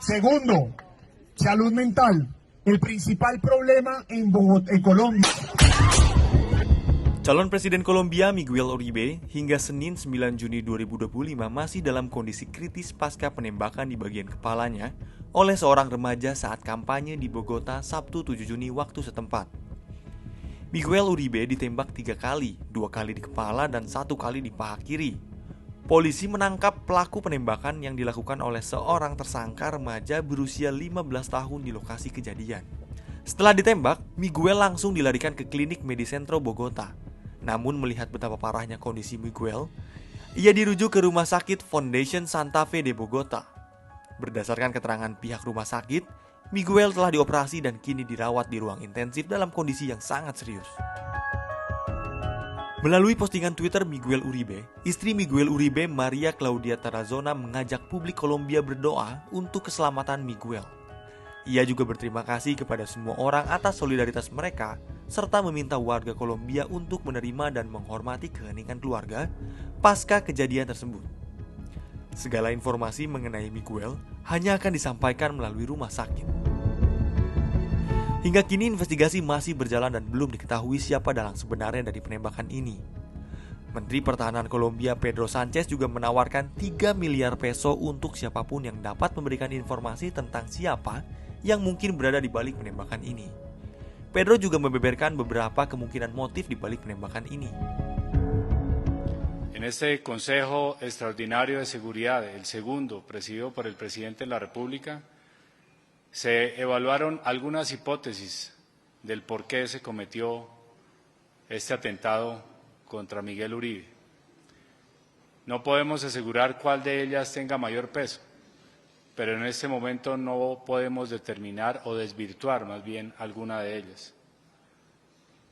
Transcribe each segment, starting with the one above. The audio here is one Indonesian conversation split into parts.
Segundo, salud mental, el principal problema en Bogotá, en Colombia. Calon Presiden Kolombia Miguel Uribe hingga Senin 9 Juni 2025 masih dalam kondisi kritis pasca penembakan di bagian kepalanya oleh seorang remaja saat kampanye di Bogota Sabtu 7 Juni waktu setempat. Miguel Uribe ditembak 3 kali, 2 kali di kepala dan 1 kali di paha kiri. Polisi menangkap pelaku penembakan yang dilakukan oleh seorang tersangka remaja berusia 15 tahun di lokasi kejadian. Setelah ditembak, Miguel langsung dilarikan ke klinik Medicentro Bogota. Namun melihat betapa parahnya kondisi Miguel, ia dirujuk ke Rumah Sakit Foundation Santa Fe de Bogota. Berdasarkan keterangan pihak rumah sakit, Miguel telah dioperasi dan kini dirawat di ruang intensif dalam kondisi yang sangat serius. Melalui postingan Twitter Miguel Uribe, istri Miguel Uribe, Maria Claudia Tarazona, mengajak publik Kolombia berdoa untuk keselamatan Miguel. Ia juga berterima kasih kepada semua orang atas solidaritas mereka, serta meminta warga Kolombia untuk menerima dan menghormati keheningan keluarga pasca kejadian tersebut. Segala informasi mengenai Miguel hanya akan disampaikan melalui rumah sakit. Hingga kini investigasi masih berjalan dan belum diketahui siapa dalang sebenarnya dari penembakan ini. Menteri Pertahanan Kolombia Pedro Sanchez juga menawarkan 3 miliar peso untuk siapapun yang dapat memberikan informasi tentang siapa yang mungkin berada di balik penembakan ini. Pedro juga membeberkan beberapa kemungkinan motif di balik penembakan ini. En este Consejo Extraordinario de Seguridad, el segundo, presidido por el presidente de la República, se evaluaron algunas hipótesis del por qué se cometió este atentado contra Miguel Uribe. No podemos asegurar cuál de ellas tenga mayor peso, pero en este momento no podemos determinar o desvirtuar más bien alguna de ellas.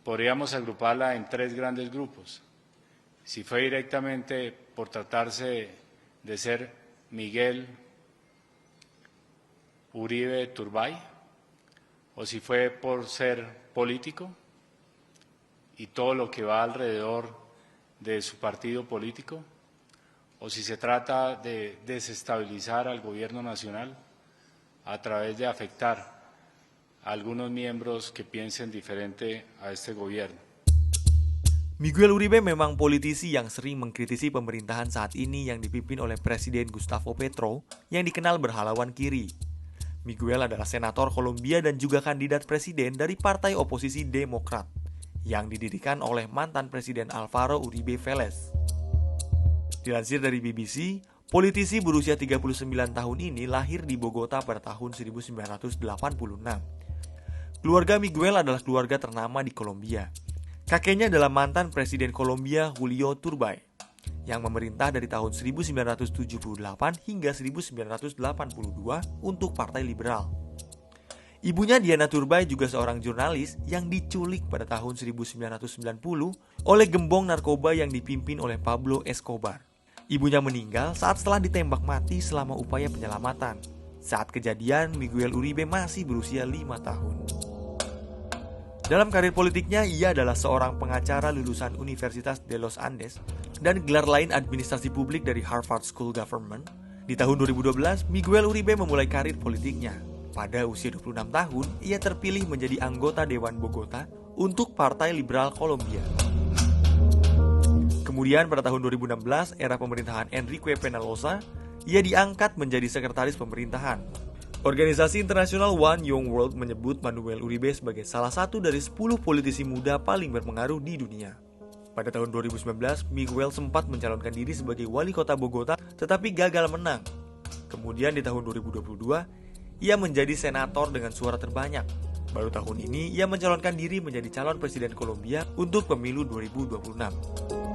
Podríamos agruparla en 3 grandes grupos. Si fue directamente por tratarse de ser Miguel Uribe Turbay, o si fue por ser político y todo lo que va alrededor de su partido político, o si se trata de desestabilizar al gobierno nacional a través de afectar a algunos miembros que piensen diferente a este gobierno. Miguel Uribe memang politisi yang sering mengkritisi pemerintahan saat ini yang dipimpin oleh Presiden Gustavo Petro yang dikenal berhaluan kiri. Miguel adalah senator Kolombia dan juga kandidat presiden dari partai oposisi Demokrat yang didirikan oleh mantan Presiden Alvaro Uribe Vélez. Dilansir dari BBC, politisi berusia 39 tahun ini lahir di Bogota pada tahun 1986. Keluarga Miguel adalah keluarga ternama di Kolombia. Kakeknya adalah mantan Presiden Kolombia Julio Turbay, yang memerintah dari tahun 1978 hingga 1982 untuk Partai Liberal. Ibunya Diana Turbay juga seorang jurnalis yang diculik pada tahun 1990 oleh gembong narkoba yang dipimpin oleh Pablo Escobar. Ibunya meninggal setelah ditembak mati selama upaya penyelamatan. Saat kejadian, Miguel Uribe masih berusia 5 tahun. Dalam karir politiknya, ia adalah seorang pengacara lulusan Universitas de los Andes dan gelar lain administrasi publik dari Harvard School Government. Di tahun 2012, Miguel Uribe memulai karir politiknya. Pada usia 26 tahun, ia terpilih menjadi anggota Dewan Bogota untuk Partai Liberal Kolombia. Kemudian pada tahun 2016, era pemerintahan Enrique Peñalosa, ia diangkat menjadi sekretaris pemerintahan. Organisasi internasional One Young World menyebut Manuel Uribe sebagai salah satu dari 10 politisi muda paling berpengaruh di dunia. Pada tahun 2019, Miguel sempat mencalonkan diri sebagai wali kota Bogota, tetapi gagal menang. Kemudian di tahun 2022, ia menjadi senator dengan suara terbanyak. Baru tahun ini, ia mencalonkan diri menjadi calon presiden Kolombia untuk pemilu 2026.